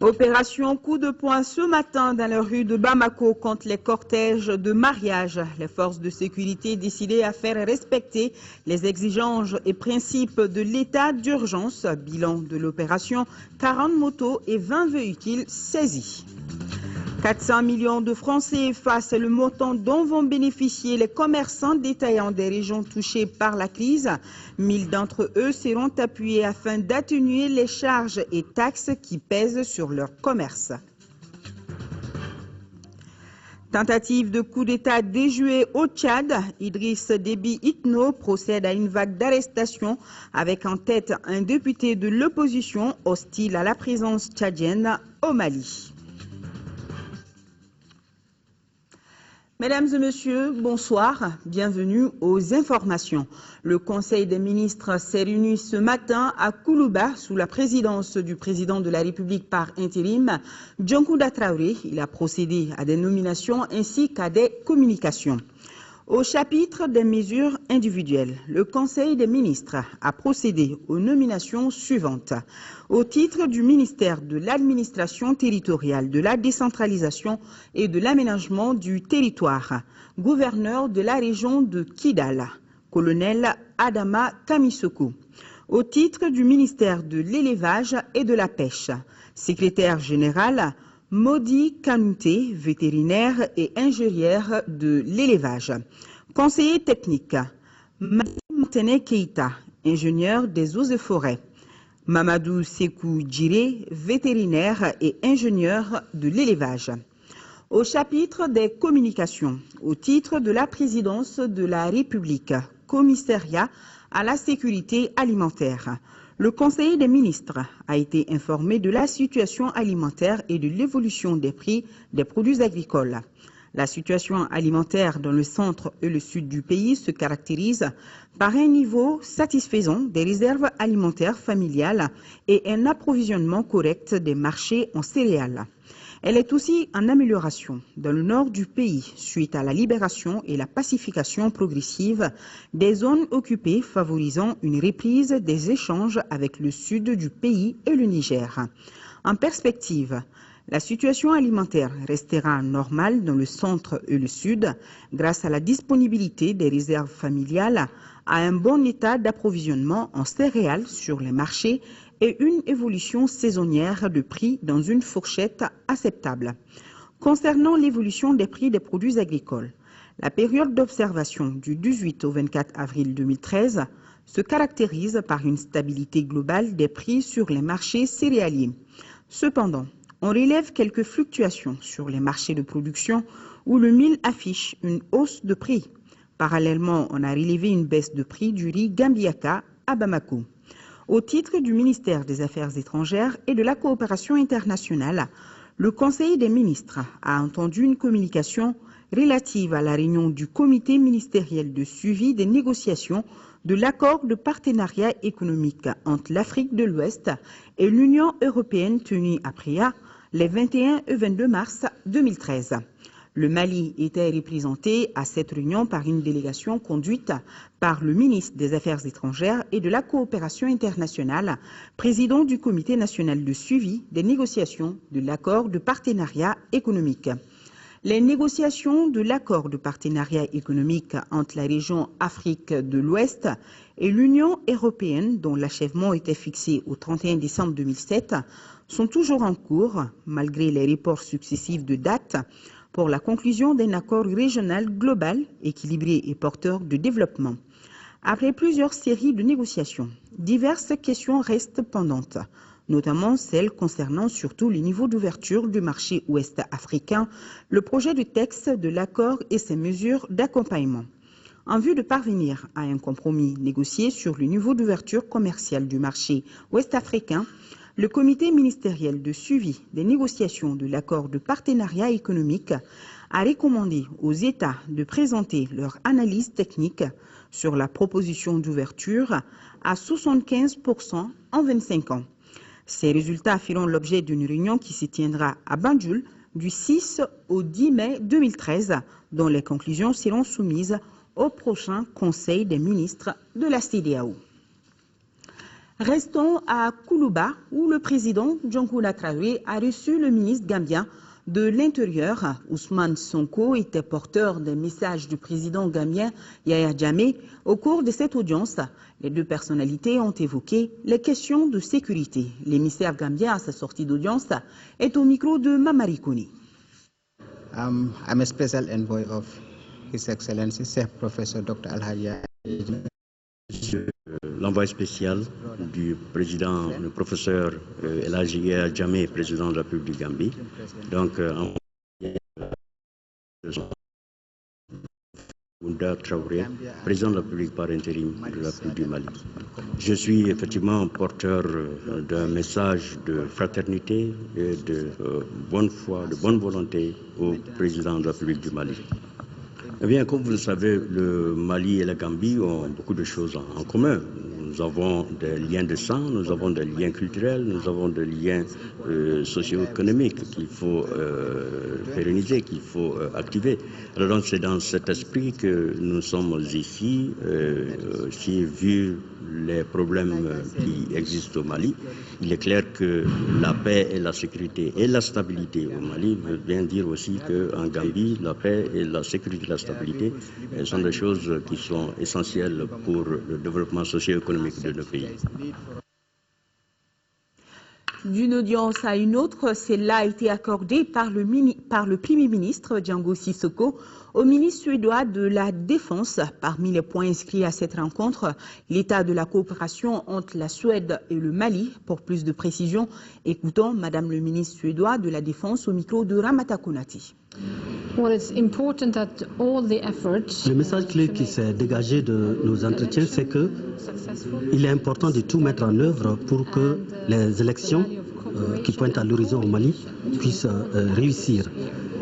Opération coup de poing ce matin dans la rue de Bamako contre les cortèges de mariage. Les forces de sécurité décidées à faire respecter les exigences et principes de l'état d'urgence. Bilan de l'opération, 40 motos et 20 véhicules saisis. 400 millions de francs CFA, c'est le montant dont vont bénéficier les commerçants détaillants des régions touchées par la crise. 1000 d'entre eux seront appuyés afin d'atténuer les charges et taxes qui pèsent sur leur commerce. Tentative de coup d'État déjouée au Tchad, Idriss Déby Itno procède à une vague d'arrestations avec en tête un député de l'opposition hostile à la présence tchadienne au Mali. Mesdames et messieurs, bonsoir, bienvenue aux informations. Le Conseil des ministres s'est réuni ce matin à Koulouba sous la présidence du président de la République par intérim, Djonkouda Traoré. Il a procédé à des nominations ainsi qu'à des communications. Au chapitre des mesures individuelles, le Conseil des ministres a procédé aux nominations suivantes. Au titre du ministère de l'administration territoriale, de la décentralisation et de l'aménagement du territoire, gouverneur de la région de Kidal, colonel Adama Kamisoko. Au titre du ministère de l'élevage et de la pêche, secrétaire général, Modi Kanouté, vétérinaire et ingénieur de l'élevage. Conseiller technique, Martine Keita, ingénieur des eaux et forêts. Mamadou Sekou Djiré, vétérinaire et ingénieur de l'élevage. Au chapitre des communications, au titre de la présidence de la République, commissariat à la sécurité alimentaire, le Conseil des ministres a été informé de la situation alimentaire et de l'évolution des prix des produits agricoles. La situation alimentaire dans le centre et le sud du pays se caractérise par un niveau satisfaisant des réserves alimentaires familiales et un approvisionnement correct des marchés en céréales. Elle est aussi en amélioration dans le nord du pays suite à la libération et la pacification progressive des zones occupées favorisant une reprise des échanges avec le sud du pays et le Niger. En perspective, la situation alimentaire restera normale dans le centre et le sud grâce à la disponibilité des réserves familiales, à un bon état d'approvisionnement en céréales sur les marchés et une évolution saisonnière de prix dans une fourchette acceptable. Concernant l'évolution des prix des produits agricoles, la période d'observation du 18 au 24 avril 2013 se caractérise par une stabilité globale des prix sur les marchés céréaliers. Cependant, on relève quelques fluctuations sur les marchés de production où le mil affiche une hausse de prix. Parallèlement, on a relevé une baisse de prix du riz Gambiaka à Bamako. Au titre du ministère des Affaires étrangères et de la coopération internationale, le Conseil des ministres a entendu une communication relative à la réunion du comité ministériel de suivi des négociations de l'accord de partenariat économique entre l'Afrique de l'Ouest et l'Union européenne tenue à Praia les 21 et 22 mars 2013. Le Mali était représenté à cette réunion par une délégation conduite par le ministre des Affaires étrangères et de la coopération internationale, président du Comité national de suivi des négociations de l'accord de partenariat économique. Les négociations de l'accord de partenariat économique entre la région Afrique de l'Ouest et l'Union européenne, dont l'achèvement était fixé au 31 décembre 2007, sont toujours en cours, malgré les reports successifs de date, pour la conclusion d'un accord régional global, équilibré et porteur de développement. Après plusieurs séries de négociations, diverses questions restent pendantes, notamment celles concernant surtout le niveau d'ouverture du marché ouest africain, le projet de texte de l'accord et ses mesures d'accompagnement. En vue de parvenir à un compromis négocié sur le niveau d'ouverture commerciale du marché ouest africain, le comité ministériel de suivi des négociations de l'accord de partenariat économique a recommandé aux États de présenter leur analyse technique sur la proposition d'ouverture à 75% en 25 ans. Ces résultats feront l'objet d'une réunion qui se tiendra à Banjul du 6 au 10 mai 2013, dont les conclusions seront soumises au prochain Conseil des ministres de la CEDEAO. Restons à Koulouba, où le président Dioncoula Traoré a reçu le ministre gambien de l'Intérieur. Ousmane Sonko était porteur des messages du président gambien Yahya Jammeh. Au cours de cette audience, les deux personnalités ont évoqué les questions de sécurité. L'émissaire gambien à sa sortie d'audience est au micro de Mamari Koni. I'm a special envoy of His Excellency Chef Professor Dr. Alhaji. L'envoyé spécial du président, le professeur El Hadji Yahya Jammeh, président de la République du Gambie. Donc, Gounda Traoré, président de la République par intérim de la République du Mali. Je suis effectivement porteur d'un message de fraternité et de bonne foi, de bonne volonté au président de la République du Mali. Eh bien, comme vous le savez, le Mali et la Gambie ont beaucoup de choses en commun. Nous avons des liens de sang, nous avons des liens culturels, nous avons des liens socio-économiques qu'il faut pérenniser, qu'il faut activer. Alors donc c'est dans cet esprit que nous sommes ici, vu les problèmes qui existent au Mali. Il est clair que la paix et la sécurité et la stabilité au Mali veut bien dire aussi qu'en Gambie, la paix et la sécurité et la stabilité sont des choses qui sont essentielles pour le développement socio-économique de nos pays. D'une audience à une autre, celle-là a été accordée par le Premier ministre Django Sissoko au ministre suédois de la Défense. Parmi les points inscrits à cette rencontre, l'état de la coopération entre la Suède et le Mali. Pour plus de précision, écoutons Madame le ministre suédois de la Défense au micro de Ramata Konati. Le message clé qui s'est dégagé de nos entretiens, c'est qu'il est important de tout mettre en œuvre pour que les élections qui pointent à l'horizon au Mali puissent réussir.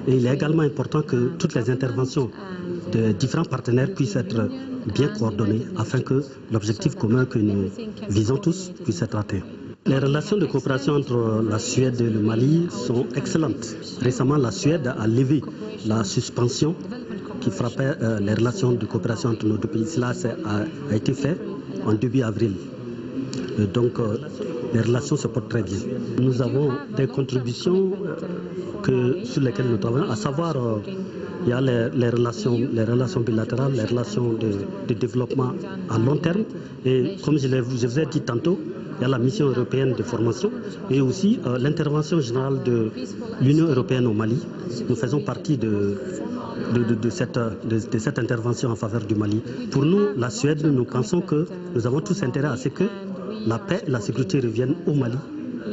Et il est également important que toutes les interventions de différents partenaires puissent être bien coordonnées afin que l'objectif commun que nous visons tous puisse être atteint. Les relations de coopération entre la Suède et le Mali sont excellentes. Récemment, la Suède a levé la suspension qui frappait les relations de coopération entre nos deux pays. Cela a été fait en début avril. Donc, les relations se portent très bien. Nous avons des contributions sur lesquelles nous travaillons, à savoir, il y a les relations bilatérales, les relations de développement à long terme. Et comme je vous ai dit tantôt, il y a la mission européenne de formation et aussi l'intervention générale de l'Union européenne au Mali. Nous faisons partie de cette intervention en faveur du Mali. Pour nous, la Suède, nous pensons que nous avons tous intérêt à ce que la paix et la sécurité reviennent au Mali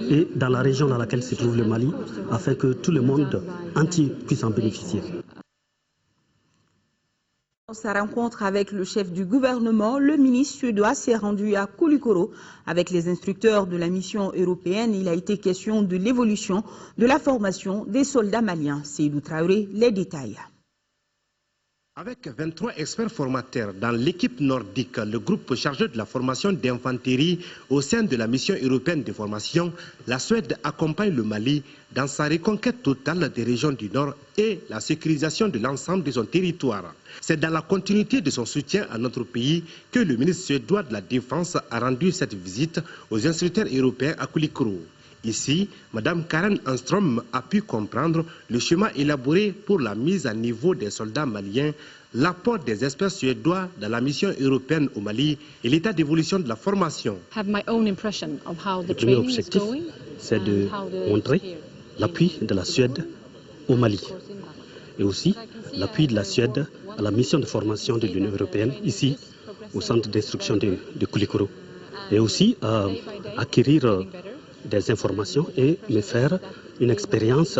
et dans la région dans laquelle se trouve le Mali, afin que tout le monde entier puisse en bénéficier. Dans sa rencontre avec le chef du gouvernement, le ministre suédois s'est rendu à Koulikoro avec les instructeurs de la mission européenne. Il a été question de l'évolution de la formation des soldats maliens. Seydou Traoré, les détails. Avec 23 experts formateurs dans l'équipe nordique, le groupe chargé de la formation d'infanterie au sein de la mission européenne de formation, la Suède accompagne le Mali dans sa reconquête totale des régions du Nord et la sécurisation de l'ensemble de son territoire. C'est dans la continuité de son soutien à notre pays que le ministre suédois de la Défense a rendu cette visite aux instructeurs européens à Koulikoro. Ici, Mme Karen Enstrom a pu comprendre le schéma élaboré pour la mise à niveau des soldats maliens, l'apport des experts suédois dans la mission européenne au Mali et l'état d'évolution de la formation. Le premier objectif, c'est de montrer l'appui de la Suède au Mali et aussi l'appui de la Suède à la mission de formation de l'Union européenne ici au centre d'instruction de Koulikoro et aussi acquérir des informations et me faire une expérience,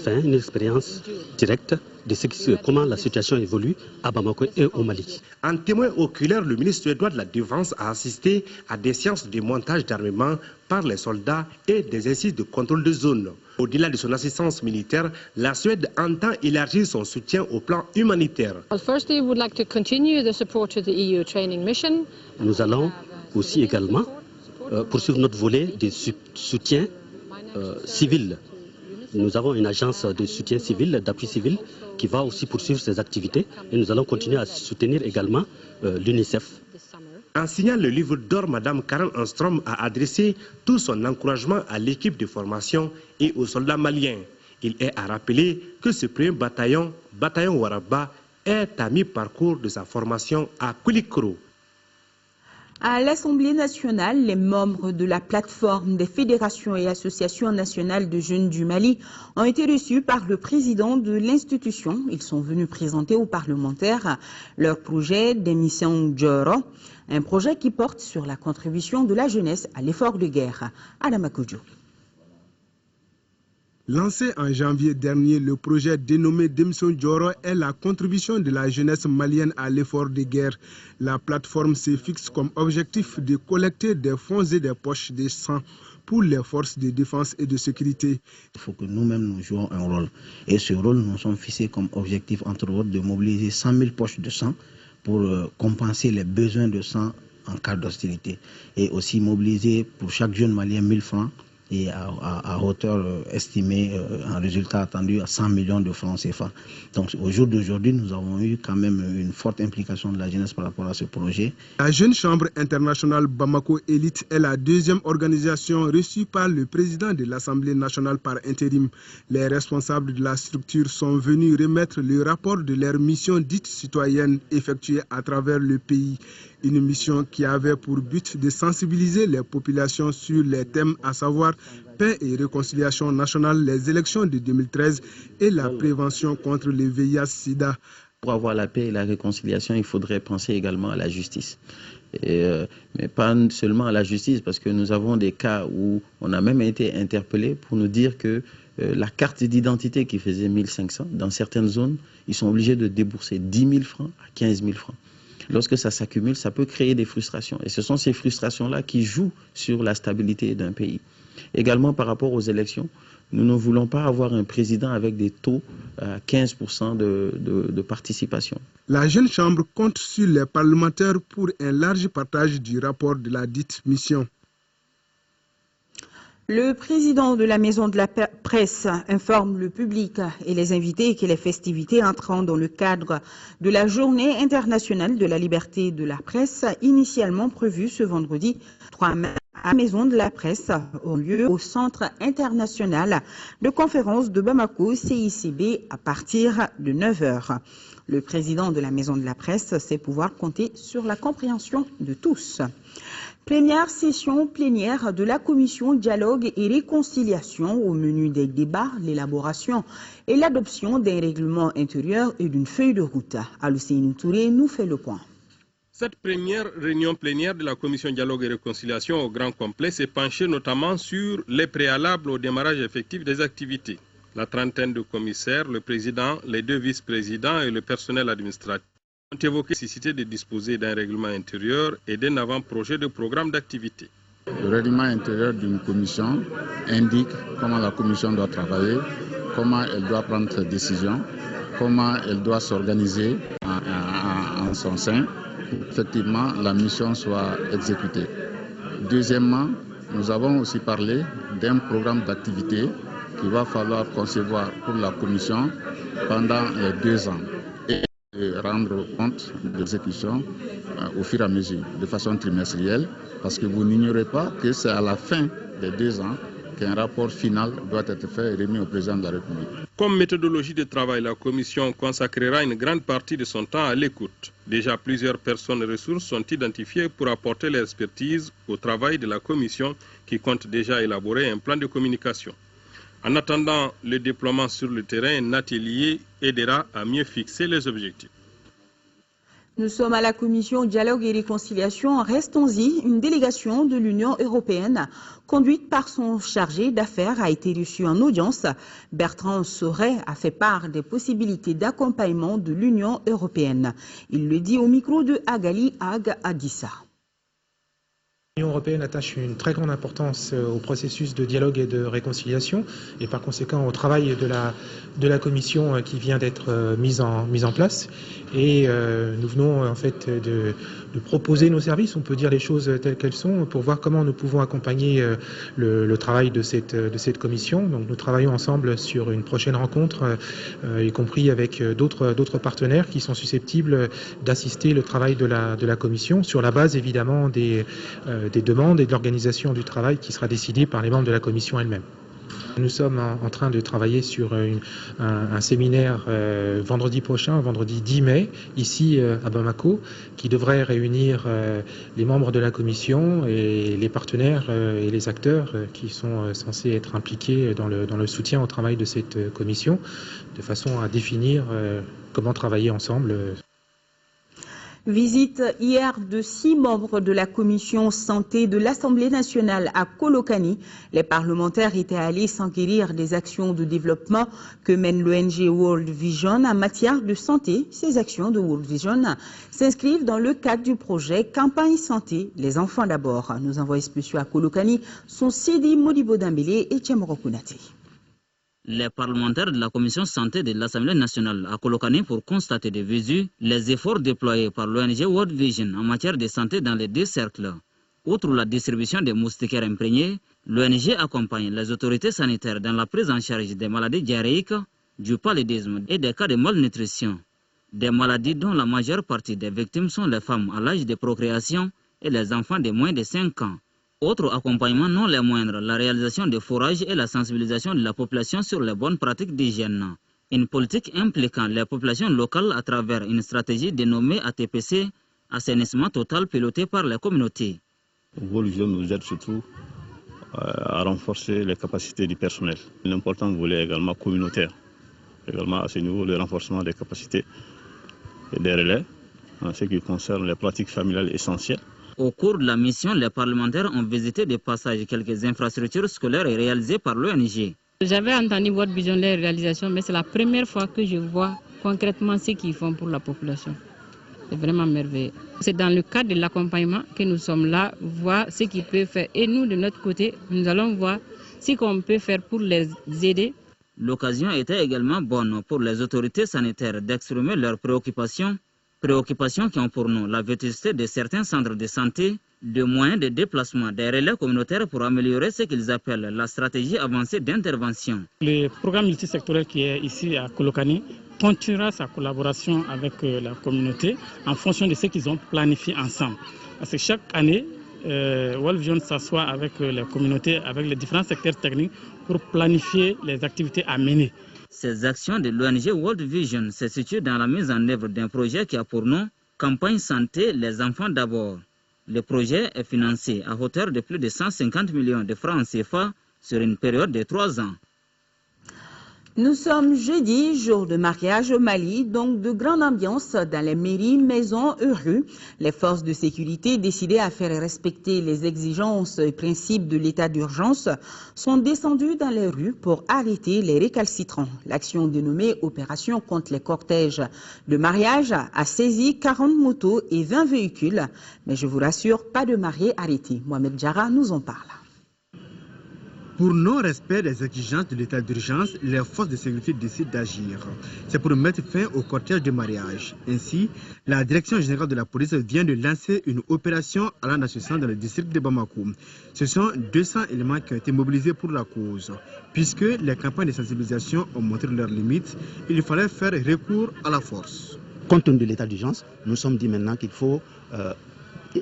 une expérience directe de comment la situation évolue à Bamako et au Mali. En témoin oculaire, le ministre suédois de la Défense a assisté à des séances de montage d'armement par les soldats et des exercices de contrôle de zone. Au-delà de son assistance militaire, la Suède entend élargir son soutien au plan humanitaire. Nous allons aussi également poursuivre notre volet de soutien civil. Nous avons une agence de soutien civil, d'appui civil, qui va aussi poursuivre ses activités et nous allons continuer à soutenir également l'UNICEF En signant le livre d'or, Mme Karen Enstrom a adressé tout son encouragement à l'équipe de formation et aux soldats maliens. Il est à rappeler que ce premier bataillon Waraba, est à mi-parcours de sa formation à Koulikoro. À l'Assemblée nationale, les membres de la plateforme des fédérations et associations nationales de jeunes du Mali ont été reçus par le président de l'institution. Ils sont venus présenter aux parlementaires leur projet d'émission Djoro, un projet qui porte sur la contribution de la jeunesse à l'effort de guerre. Adama Kodjo. Lancé en janvier dernier, le projet dénommé Demson Djoro est la contribution de la jeunesse malienne à l'effort de guerre. La plateforme se fixe comme objectif de collecter des fonds et des poches de sang pour les forces de défense et de sécurité. Il faut que nous-mêmes nous jouons un rôle. Et ce rôle, nous sommes fixés comme objectif, entre autres, de mobiliser 100 000 poches de sang pour compenser les besoins de sang en cas d'hostilité. Et aussi mobiliser pour chaque jeune malien 1000 francs. Et à hauteur estimée, en résultat attendu à 100 millions de francs CFA. Donc au jour d'aujourd'hui, nous avons eu quand même une forte implication de la jeunesse par rapport à ce projet. La Jeune Chambre internationale Bamako Élite est la deuxième organisation reçue par le président de l'Assemblée nationale par intérim. Les responsables de la structure sont venus remettre le rapport de leur mission dite citoyenne effectuée à travers le pays. Une mission qui avait pour but de sensibiliser les populations sur les thèmes à savoir paix et réconciliation nationale, les élections de 2013 et la prévention contre le VIH-Sida. Pour avoir la paix et la réconciliation, il faudrait penser également à la justice. Mais pas seulement à la justice, parce que nous avons des cas où on a même été interpellé pour nous dire que la carte d'identité qui faisait 1500, dans certaines zones, ils sont obligés de débourser 10 000 francs à 15 000 francs. Lorsque ça s'accumule, ça peut créer des frustrations. Et ce sont ces frustrations-là qui jouent sur la stabilité d'un pays. Également par rapport aux élections, nous ne voulons pas avoir un président avec des taux à 15% de participation. La Jeune Chambre compte sur les parlementaires pour un large partage du rapport de la dite mission. Le président de la Maison de la Presse informe le public et les invités que les festivités entrant dans le cadre de la Journée internationale de la liberté de la presse, initialement prévue ce vendredi 3 mai à la Maison de la Presse, ont lieu au Centre international de conférence de Bamako, CICB, à partir de 9 h. Le président de la Maison de la Presse sait pouvoir compter sur la compréhension de tous. Première session plénière de la Commission Dialogue et Réconciliation, au menu des débats, l'élaboration et l'adoption d'un règlement intérieur et d'une feuille de route. Alousseinou Touré nous fait le point. Cette première réunion plénière de la Commission Dialogue et Réconciliation au Grand Complet s'est penchée notamment sur les préalables au démarrage effectif des activités. La trentaine de commissaires, le président, les 2 vice-présidents et le personnel administratif ont évoqué la nécessité de disposer d'un règlement intérieur et d'un avant-projet de programme d'activité. Le règlement intérieur d'une commission indique comment la commission doit travailler, comment elle doit prendre ses décisions, comment elle doit s'organiser en son sein pour qu'effectivement la mission soit exécutée. Deuxièmement, nous avons aussi parlé d'un programme d'activité qu'il va falloir concevoir pour la commission pendant les 2 ans. Rendre compte de l'exécution au fur et à mesure, de façon trimestrielle, parce que vous n'ignorez pas que c'est à la fin des 2 ans qu'un rapport final doit être fait et remis au président de la République. Comme méthodologie de travail, la Commission consacrera une grande partie de son temps à l'écoute. Déjà, plusieurs personnes ressources sont identifiées pour apporter l'expertise au travail de la Commission qui compte déjà élaborer un plan de communication. En attendant le déploiement sur le terrain, un atelier aidera à mieux fixer les objectifs. Nous sommes à la Commission Dialogue et Réconciliation. Restons-y. Une délégation de l'Union européenne, conduite par son chargé d'affaires, a été reçue en audience. Bertrand Sauret a fait part des possibilités d'accompagnement de l'Union européenne. Il le dit au micro de Agali Ag Adissa. L'Union européenne attache une très grande importance au processus de dialogue et de réconciliation et par conséquent au travail de la commission qui vient d'être mise en place. Et nous venons en fait de proposer nos services, on peut dire les choses telles qu'elles sont, pour voir comment nous pouvons accompagner le travail de cette commission. Donc nous travaillons ensemble sur une prochaine rencontre, y compris avec d'autres partenaires qui sont susceptibles d'assister le travail de la commission sur la base évidemment des demandes et de l'organisation du travail qui sera décidée par les membres de la commission elle-même. Nous sommes en train de travailler sur un séminaire vendredi prochain, vendredi 10 mai, ici à Bamako, qui devrait réunir les membres de la commission et les partenaires et les acteurs qui sont censés être impliqués dans le soutien au travail de cette commission, de façon à définir comment travailler ensemble. Visite hier de 6 membres de la commission santé de l'Assemblée nationale à Kolokani. Les parlementaires étaient allés s'enquérir des actions de développement que mène l'ONG World Vision en matière de santé. Ces actions de World Vision s'inscrivent dans le cadre du projet Campagne Santé, les enfants d'abord. Nos envoyés spéciaux à Kolokani sont Sidi Modibo Dambélé et Tchemoro Kounate. Les parlementaires de la commission santé de l'Assemblée nationale à Kolokani pour constater de visu les efforts déployés par l'ONG World Vision en matière de santé dans les 2 cercles. Outre la distribution des moustiquaires imprégnés, l'ONG accompagne les autorités sanitaires dans la prise en charge des maladies diarrhéiques, du paludisme et des cas de malnutrition. Des maladies dont la majeure partie des victimes sont les femmes à l'âge de procréation et les enfants de moins de 5 ans. Autre accompagnement non les moindres, la réalisation de forages et la sensibilisation de la population sur les bonnes pratiques d'hygiène. Une politique impliquant les populations locales à travers une stratégie dénommée ATPC, assainissement total piloté par les communautés. World Vision nous aide surtout à renforcer les capacités du personnel. L'important volet également communautaire. Également à ce niveau, le renforcement des capacités et des relais en ce qui concerne les pratiques familiales essentielles. Au cours de la mission, les parlementaires ont visité de passage quelques infrastructures scolaires réalisées par l'ONG. J'avais entendu World Vision les réalisations, mais c'est la première fois que je vois concrètement ce qu'ils font pour la population. C'est vraiment merveilleux. C'est dans le cadre de l'accompagnement que nous sommes là, voir ce qu'ils peuvent faire. Et nous, de notre côté, nous allons voir ce qu'on peut faire pour les aider. L'occasion était également bonne pour les autorités sanitaires d'exprimer leurs préoccupations qui ont pour nous la vétusté de certains centres de santé, de moyens de déplacement, des relais communautaires pour améliorer ce qu'ils appellent la stratégie avancée d'intervention. Le programme multisectoriel qui est ici à Kolokani continuera sa collaboration avec la communauté en fonction de ce qu'ils ont planifié ensemble. Parce que chaque année, World Vision s'assoit avec la communauté, avec les différents secteurs techniques pour planifier les activités à mener. Ces actions de l'ONG World Vision se situent dans la mise en œuvre d'un projet qui a pour nom Campagne Santé, les enfants d'abord. Le projet est financé à hauteur de plus de 150 millions de francs CFA sur une période de 3 ans. Nous sommes jeudi, jour de mariage au Mali, donc de grande ambiance dans les mairies, maisons et rues. Les forces de sécurité décidées à faire respecter les exigences et principes de l'état d'urgence sont descendues dans les rues pour arrêter les récalcitrants. L'action dénommée Opération contre les cortèges de mariage a saisi 40 motos et 20 véhicules. Mais je vous rassure, pas de mariés arrêtés. Mohamed Diarra nous en parle. Pour non-respect des exigences de l'état d'urgence, les forces de sécurité décident d'agir. C'est pour mettre fin au cortège de mariage. Ainsi, la direction générale de la police vient de lancer une opération allant dans ce sens dans le district de Bamako. Ce sont 200 éléments qui ont été mobilisés pour la cause. Puisque les campagnes de sensibilisation ont montré leurs limites, il fallait faire recours à la force. Compte tenu de l'état d'urgence, nous sommes dit maintenant qu'il faut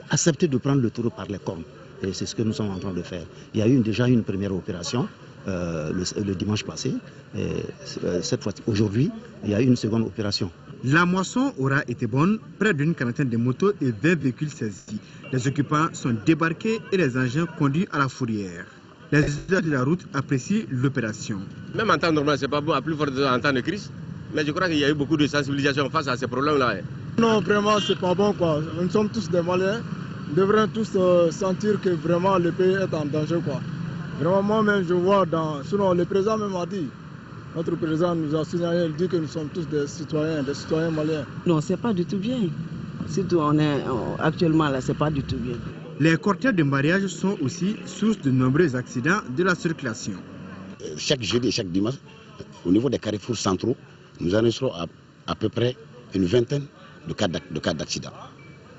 accepter de prendre le taureau par les cornes. Et c'est ce que nous sommes en train de faire. Il y a eu déjà une première opération le dimanche passé. Cette fois, aujourd'hui, il y a une seconde opération. La moisson aura été bonne, près d'une quarantaine de motos et 20 véhicules saisis. Les occupants sont débarqués et les engins conduits à la fourrière. Les usagers de la route apprécient l'opération. Même en temps normal, ce n'est pas bon, à plus fort en temps de crise. Mais je crois qu'il y a eu beaucoup de sensibilisation face à ces problèmes-là. Non, vraiment, ce n'est pas bon, quoi. Nous sommes tous des Maliens. Nous devrions tous sentir que vraiment le pays est en danger, quoi. Vraiment, moi-même, je vois sinon, le président même a dit, notre président nous a signalé, il dit que nous sommes tous des citoyens maliens. Non, c'est pas du tout bien. Surtout, actuellement, là, c'est pas du tout bien. Les cortèges de mariage sont aussi source de nombreux accidents de la circulation. Chaque jeudi et chaque dimanche, au niveau des carrefours centraux, nous enregistrons à peu près une vingtaine de cas d'accident.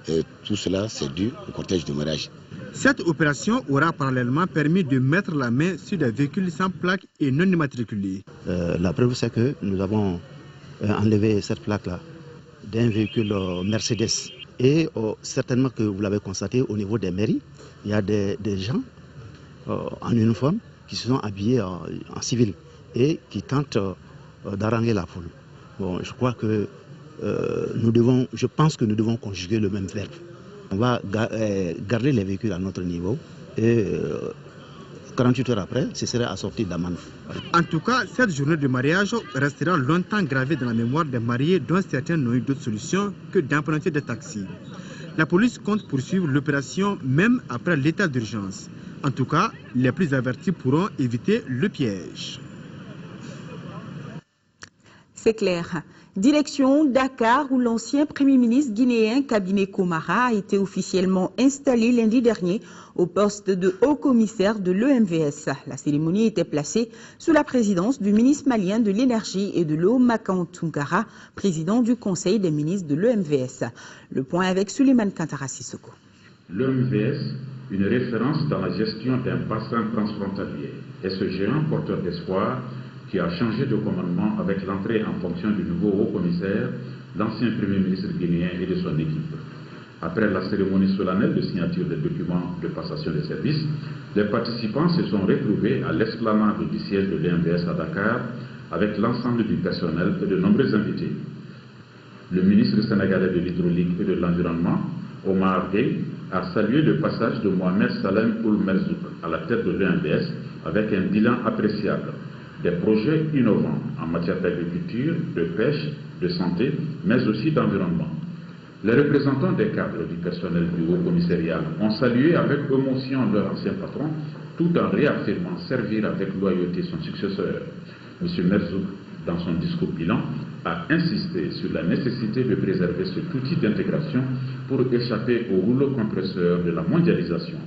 Et tout cela, c'est dû au cortège de mariage. Cette opération aura parallèlement permis de mettre la main sur des véhicules sans plaque et non immatriculés. La preuve, c'est que nous avons enlevé cette plaque-là d'un véhicule Mercedes. Et certainement que vous l'avez constaté au niveau des mairies, il y a des gens en uniforme qui se sont habillés en civil et qui tentent d'haranguer la foule. Bon, je crois que je pense que nous devons conjuguer le même verbe. On va garder les véhicules à notre niveau et 48 heures après, ce serait assorti d'amende. En tout cas, cette journée de mariage restera longtemps gravée dans la mémoire des mariés dont certains n'ont eu d'autre solution que d'emprunter des taxis. La police compte poursuivre l'opération même après l'état d'urgence. En tout cas, les plus avertis pourront éviter le piège. C'est clair. Direction Dakar, où l'ancien Premier ministre guinéen Kabine Komara a été officiellement installé lundi dernier au poste de haut-commissaire de l'EMVS. La cérémonie était placée sous la présidence du ministre malien de l'énergie et de l'eau, Makan Tounkara, président du Conseil des ministres de l'EMVS. Le point avec Suleiman Kantara Sissoko. L'EMVS, une référence dans la gestion d'un bassin transfrontalier, est ce géant porteur d'espoir qui a changé de commandement avec l'entrée en fonction du nouveau haut-commissaire, l'ancien Premier ministre guinéen et de son équipe. Après la cérémonie solennelle de signature des documents de passation des services, les participants se sont retrouvés à l'esplanade du siège de l'EMVS à Dakar avec l'ensemble du personnel et de nombreux invités. Le ministre sénégalais de l'hydraulique et de l'environnement, Omar Gueye, a salué le passage de Mohamed Salem Ould Merzouk à la tête de l'EMVS avec un bilan appréciable. Des projets innovants en matière d'agriculture, de pêche, de santé, mais aussi d'environnement. Les représentants des cadres du personnel du Haut-Commissariat ont salué avec émotion leur ancien patron, tout en réaffirmant servir avec loyauté son successeur. M. Merzouk, dans son discours bilan, a insisté sur la nécessité de préserver cet outil d'intégration pour échapper au rouleau compresseur de la mondialisation.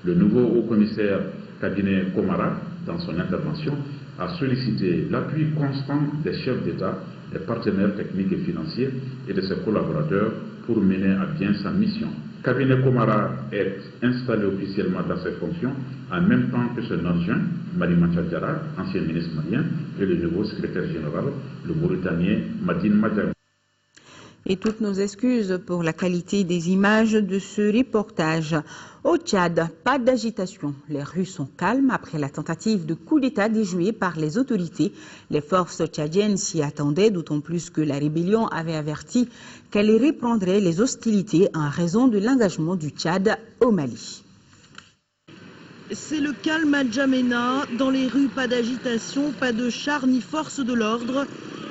Le nouveau Haut-Commissaire Kabine Komara, dans son intervention, a sollicité l'appui constant des chefs d'État, des partenaires techniques et financiers et de ses collaborateurs pour mener à bien sa mission. Kabine Komara est installé officiellement dans ses fonctions en même temps que son adjoint, Mariman Tchadjara, ancien ministre malien, et le nouveau secrétaire général, le Mauritanien Madine Madjari. Et toutes nos excuses pour la qualité des images de ce reportage. Au Tchad, pas d'agitation. Les rues sont calmes après la tentative de coup d'État déjouée par les autorités. Les forces tchadiennes s'y attendaient, d'autant plus que la rébellion avait averti qu'elle reprendrait les hostilités en raison de l'engagement du Tchad au Mali. C'est le calme à N'Djamena. Dans les rues, pas d'agitation, pas de chars ni force de l'ordre.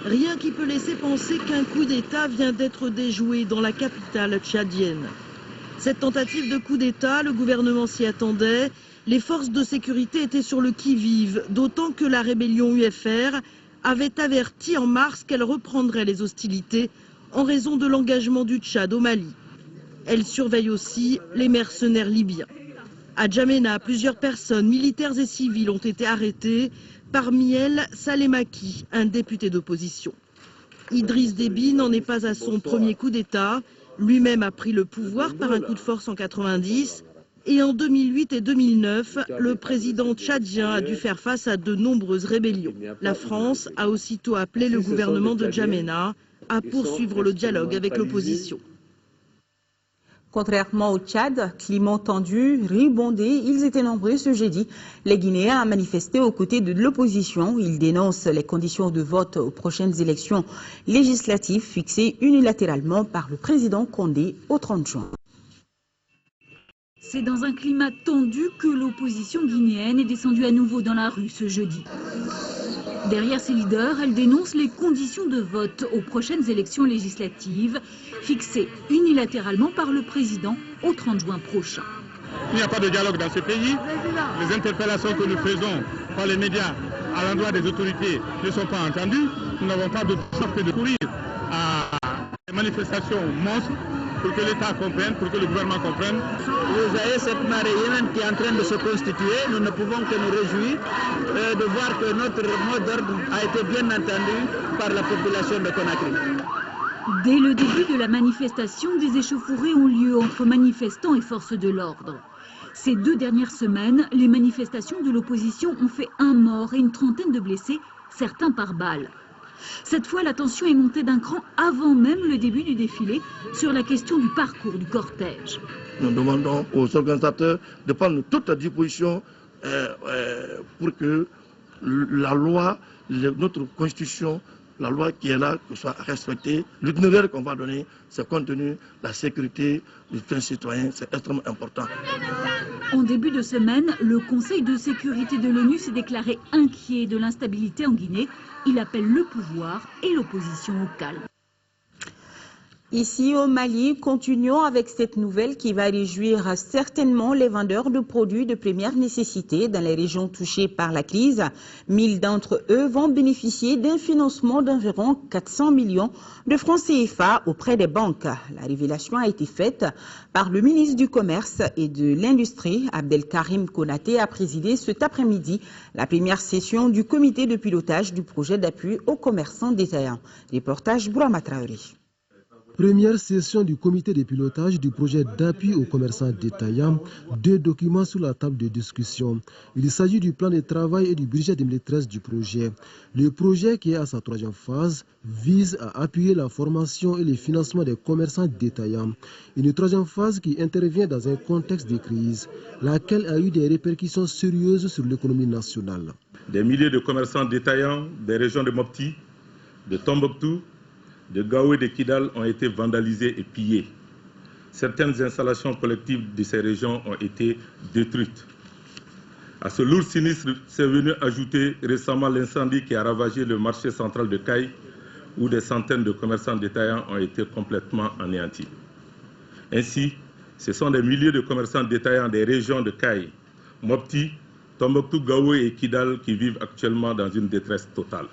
Rien qui peut laisser penser qu'un coup d'État vient d'être déjoué dans la capitale tchadienne. Cette tentative de coup d'État, le gouvernement s'y attendait. Les forces de sécurité étaient sur le qui-vive, d'autant que la rébellion UFR avait averti en mars qu'elle reprendrait les hostilités en raison de l'engagement du Tchad au Mali. Elle surveille aussi les mercenaires libyens. À N'Djamena, plusieurs personnes, militaires et civiles, ont été arrêtées. Parmi elles, Saleh Maki, un député d'opposition. Idriss Déby n'en est pas à son premier coup d'État. Lui-même a pris le pouvoir par un coup de force en 90. Et en 2008 et 2009, le président tchadien a dû faire face à de nombreuses rébellions. La France a aussitôt appelé le gouvernement de N'Djamena à poursuivre le dialogue avec l'opposition. Contrairement au Tchad, climat tendu, ribondé, ils étaient nombreux ce jeudi. Les Guinéens ont manifesté aux côtés de l'opposition. Ils dénoncent les conditions de vote aux prochaines élections législatives fixées unilatéralement par le président Condé au 30 juin. C'est dans un climat tendu que l'opposition guinéenne est descendue à nouveau dans la rue ce jeudi. Derrière ses leaders, elle dénonce les conditions de vote aux prochaines élections législatives, fixées unilatéralement par le président au 30 juin prochain. Il n'y a pas de dialogue dans ce pays. Les interpellations que nous faisons par les médias à l'endroit des autorités ne sont pas entendues. Nous n'avons pas de sorte de courir à des manifestations monstres pour que l'État comprenne, pour que le gouvernement comprenne. Vous avez cette marée humaine qui est en train de se constituer. Nous ne pouvons que nous réjouir de voir que notre mot d'ordre a été bien entendu par la population de Conakry. Dès le début de la manifestation, des échauffourées ont lieu entre manifestants et forces de l'ordre. Ces 2 dernières semaines, les manifestations de l'opposition ont fait 1 mort et une trentaine de blessés, certains par balle. Cette fois, la tension est montée d'un cran avant même le début du défilé sur la question du parcours du cortège. Nous demandons aux organisateurs de prendre toutes les dispositions pour que la loi, notre constitution, la loi qui est là, que soit respectée. L'itinéraire qu'on va donner, c'est compte tenu de la sécurité du citoyen, c'est extrêmement important. En début de semaine, le Conseil de sécurité de l'ONU s'est déclaré inquiet de l'instabilité en Guinée. Il appelle le pouvoir et l'opposition au calme. Ici au Mali, continuons avec cette nouvelle qui va réjouir certainement les vendeurs de produits de première nécessité dans les régions touchées par la crise. 1000 d'entre eux vont bénéficier d'un financement d'environ 400 millions de francs CFA auprès des banques. La révélation a été faite par le ministre du Commerce et de l'Industrie, Abdelkarim Konaté, a présidé cet après-midi la première session du comité de pilotage du projet d'appui aux commerçants détaillants. Reportage Bourama Traoré. Première session du comité de pilotage du projet d'appui aux commerçants détaillants, 2 documents sur la table de discussion. Il s'agit du plan de travail et du budget 2013 du projet. Le projet, qui est à sa 3e phase, vise à appuyer la formation et le financement des commerçants détaillants. Une 3e phase qui intervient dans un contexte de crise, laquelle a eu des répercussions sérieuses sur l'économie nationale. Des milliers de commerçants détaillants des régions de Mopti, de Tombouctou, de Gao et de Kidal ont été vandalisés et pillés. Certaines installations collectives de ces régions ont été détruites. À ce lourd sinistre s'est venu ajouter récemment l'incendie qui a ravagé le marché central de Caille, où des centaines de commerçants détaillants ont été complètement anéantis. Ainsi, ce sont des milliers de commerçants détaillants des régions de Caille, Mopti, Tombouctou, Gao et Kidal qui vivent actuellement dans une détresse totale.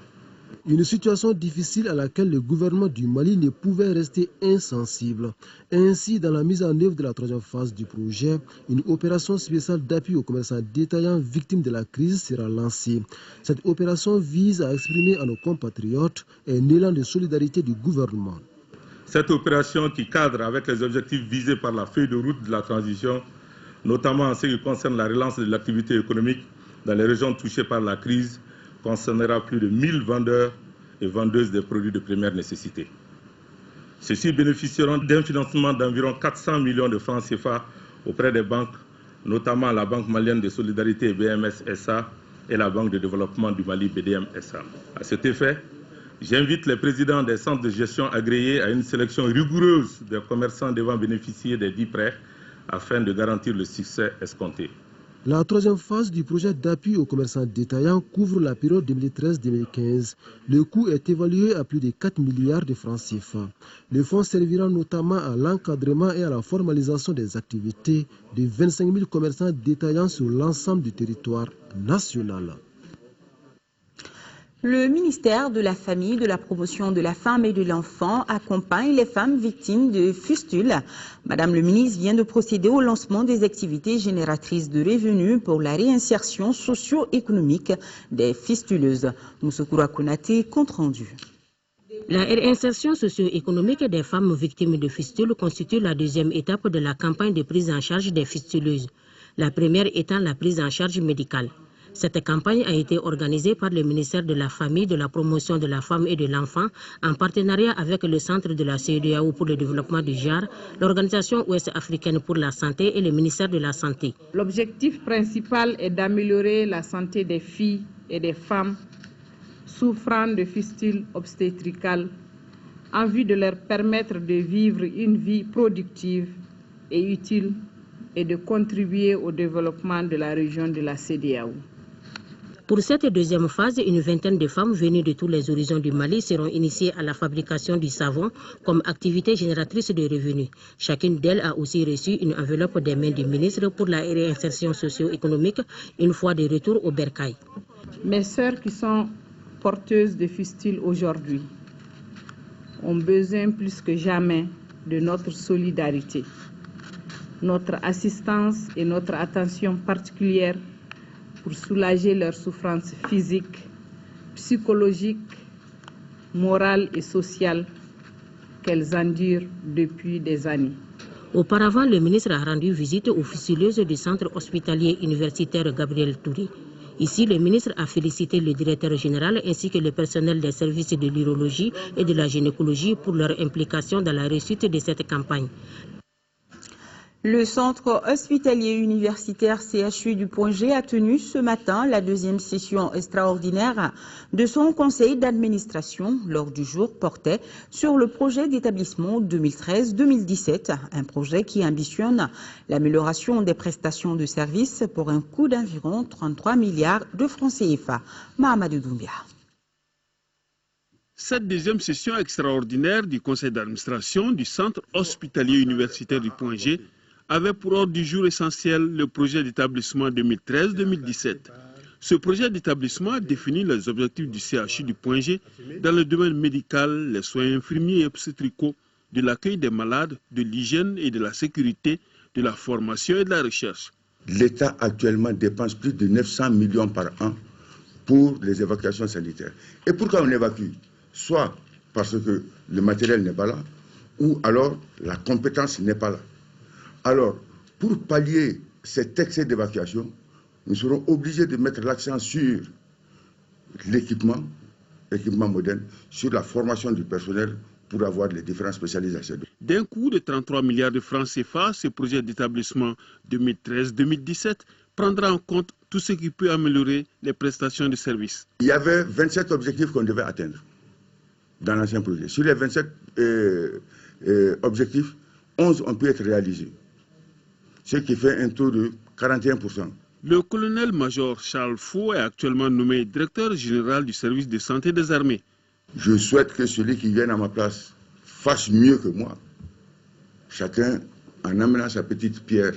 Une situation difficile à laquelle le gouvernement du Mali ne pouvait rester insensible. Ainsi, dans la mise en œuvre de la 3e phase du projet, une opération spéciale d'appui aux commerçants détaillants victimes de la crise sera lancée. Cette opération vise à exprimer à nos compatriotes un élan de solidarité du gouvernement. Cette opération qui cadre avec les objectifs visés par la feuille de route de la transition, notamment en ce qui concerne la relance de l'activité économique dans les régions touchées par la crise, concernera plus de 1000 vendeurs et vendeuses des produits de première nécessité. Ceux-ci bénéficieront d'un financement d'environ 400 millions de francs CFA auprès des banques, notamment la Banque malienne de solidarité BMS SA et la Banque de développement du Mali BDM SA. À cet effet, j'invite les présidents des centres de gestion agréés à une sélection rigoureuse des commerçants devant bénéficier des 10 prêts afin de garantir le succès escompté. La 3e phase du projet d'appui aux commerçants détaillants couvre la période 2013-2015. Le coût est évalué à plus de 4 milliards de francs CFA. Le fonds servira notamment à l'encadrement et à la formalisation des activités de 25 000 commerçants détaillants sur l'ensemble du territoire national. Le ministère de la Famille, de la Promotion de la Femme et de l'Enfant accompagne les femmes victimes de fistules. Madame le ministre vient de procéder au lancement des activités génératrices de revenus pour la réinsertion socio-économique des fistuleuses. Moussokoura Konaté, compte rendu. La réinsertion socio-économique des femmes victimes de fistules constitue la 2e étape de la campagne de prise en charge des fistuleuses. La première étant la prise en charge médicale. Cette campagne a été organisée par le ministère de la Famille, de la Promotion de la Femme et de l'Enfant en partenariat avec le Centre de la CEDEAO pour le développement du genre, l'Organisation ouest-africaine pour la santé et le ministère de la Santé. L'objectif principal est d'améliorer la santé des filles et des femmes souffrant de fistules obstétricales en vue de leur permettre de vivre une vie productive et utile et de contribuer au développement de la région de la CEDEAO. Pour cette 2e phase, une vingtaine de femmes venues de tous les horizons du Mali seront initiées à la fabrication du savon comme activité génératrice de revenus. Chacune d'elles a aussi reçu une enveloppe des mains du ministre pour la réinsertion socio-économique une fois de retour au bercail. Mes sœurs qui sont porteuses de fistules aujourd'hui ont besoin plus que jamais de notre solidarité, notre assistance et notre attention particulière pour soulager leurs souffrances physiques, psychologiques, morales et sociales qu'elles endurent depuis des années. Auparavant, le ministre a rendu visite aux fistuleuses du centre hospitalier universitaire Gabriel Touré. Ici, le ministre a félicité le directeur général ainsi que le personnel des services de l'urologie et de la gynécologie pour leur implication dans la réussite de cette campagne. Le centre hospitalier universitaire CHU du Point G a tenu ce matin la deuxième session extraordinaire de son conseil d'administration. L'ordre du jour portait sur le projet d'établissement 2013-2017, un projet qui ambitionne l'amélioration des prestations de services pour un coût d'environ 33 milliards de francs CFA. Mahamadou Doumbia. Cette deuxième session extraordinaire du conseil d'administration du centre hospitalier universitaire du Point G avait pour ordre du jour essentiel le projet d'établissement 2013-2017. Ce projet d'établissement définit les objectifs du CHU du Point G dans le domaine médical, les soins infirmiers et obstétricaux, de l'accueil des malades, de l'hygiène et de la sécurité, de la formation et de la recherche. L'État actuellement dépense plus de 900 millions par an pour les évacuations sanitaires. Et pourquoi on évacue? Soit parce que le matériel n'est pas là, ou alors la compétence n'est pas là. Alors, pour pallier cet excès d'évacuation, nous serons obligés de mettre l'accent sur l'équipement moderne, sur la formation du personnel pour avoir les différentes spécialisations. D'un coût de 33 milliards de francs CFA, ce projet d'établissement 2013-2017 prendra en compte tout ce qui peut améliorer les prestations de services. Il y avait 27 objectifs qu'on devait atteindre dans l'ancien projet. Sur les 27 objectifs, 11 ont pu être réalisés, ce qui fait un taux de 41%. Le colonel-major Charles Faux est actuellement nommé directeur général du service de santé des armées. Je souhaite que celui qui vienne à ma place fasse mieux que moi. Chacun, en amenant sa petite pierre,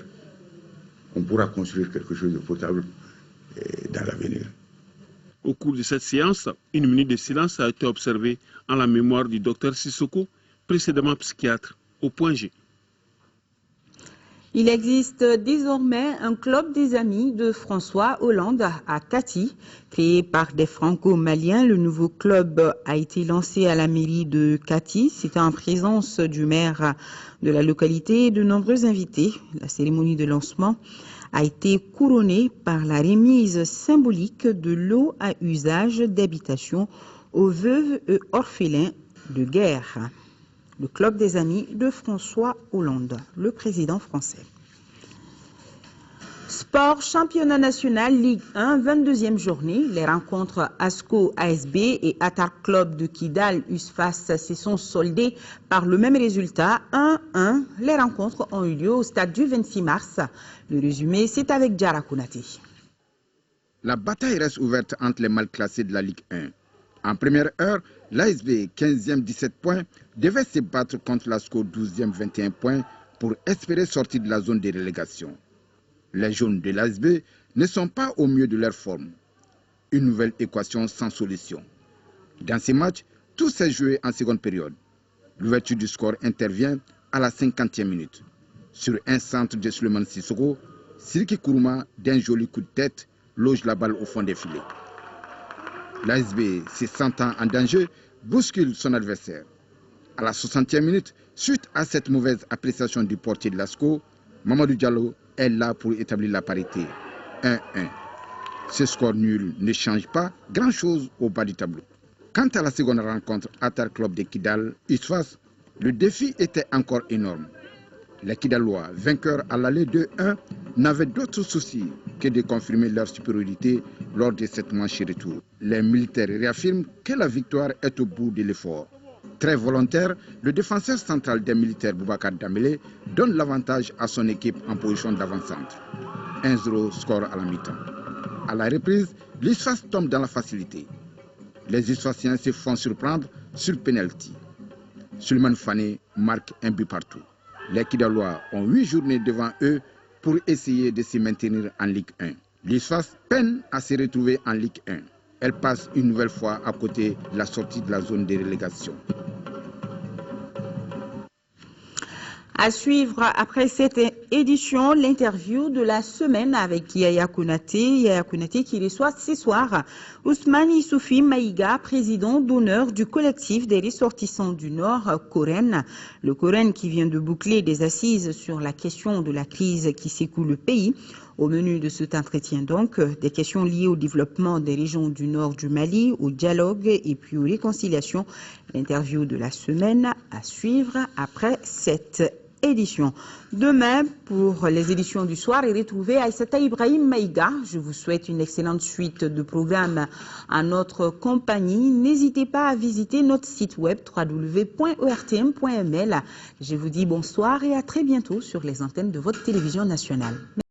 on pourra construire quelque chose de potable dans l'avenir. Au cours de cette séance, une minute de silence a été observée en la mémoire du docteur Sissoko, précédemment psychiatre au Point G. Il existe désormais un club des amis de François Hollande à Kati. Créé par des franco-maliens, le nouveau club a été lancé à la mairie de Kati. C'était en présence du maire de la localité et de nombreux invités. La cérémonie de lancement a été couronnée par la remise symbolique de l'eau à usage d'habitation aux veuves et orphelins de guerre. Le club des amis de François Hollande, le président français. Sport, championnat national, Ligue 1, 22e journée. Les rencontres ASCO, ASB et Atar Club de Kidal, USFAS se sont soldées par le même résultat, 1-1. Les rencontres ont eu lieu au stade du 26 mars. Le résumé, c'est avec Diara Kounati. La bataille reste ouverte entre les mal classés de la Ligue 1. En première heure, l'ASB, 15e 17 points, devait se battre contre l'ASCO, 12e 21 points, pour espérer sortir de la zone de relégation. Les jaunes de l'ASB ne sont pas au mieux de leur forme. Une nouvelle équation sans solution. Dans ces matchs, tout s'est joué en seconde période. L'ouverture du score intervient à la 50e minute. Sur un centre de Suleiman Sissoko, Siriki Kourouma, d'un joli coup de tête, loge la balle au fond des filets. L'ASB, se sentant en danger, bouscule son adversaire. À la 60e minute, suite à cette mauvaise appréciation du portier de l'ASCO, Mamadou Diallo est là pour établir la parité. 1-1. Ce score nul ne change pas grand-chose au bas du tableau. Quant à la seconde rencontre Atar Club de Kidal, USFAS, le défi était encore énorme. Les Kidalois, vainqueurs à l'aller 2-1, n'avaient d'autre souci que de confirmer leur supériorité lors de cette manche retour. Les militaires réaffirment que la victoire est au bout de l'effort. Très volontaire, le défenseur central des militaires Boubacar Damele donne l'avantage à son équipe en position d'avant-centre. 1-0 score à la mi-temps. À la reprise, l'USFAS tombe dans la facilité. Les USFASiens se font surprendre sur penalty. Suleiman Fane marque un but partout. Les Kidalois ont 8 journées devant eux pour essayer de se maintenir en Ligue 1. L'USFAS peine à se retrouver en Ligue 1. Elle passe une nouvelle fois à côté de la sortie de la zone de relégation. À suivre après cette édition, l'interview de la semaine avec Yaya Konaté qui reçoit ce soir Ousmane Issoufi Maïga, président d'honneur du collectif des ressortissants du Nord, Coren. Le Coren qui vient de boucler des assises sur la question de la crise qui secoue le pays. Au menu de cet entretien donc, des questions liées au développement des régions du nord du Mali, au dialogue et puis aux réconciliations. L'interview de la semaine à suivre après cette édition. Demain, pour les éditions du soir, et retrouver Aïssata Ibrahim Maïga. Je vous souhaite une excellente suite de programmes à notre compagnie. N'hésitez pas à visiter notre site web www.ortm.ml. Je vous dis bonsoir et à très bientôt sur les antennes de votre télévision nationale. Merci.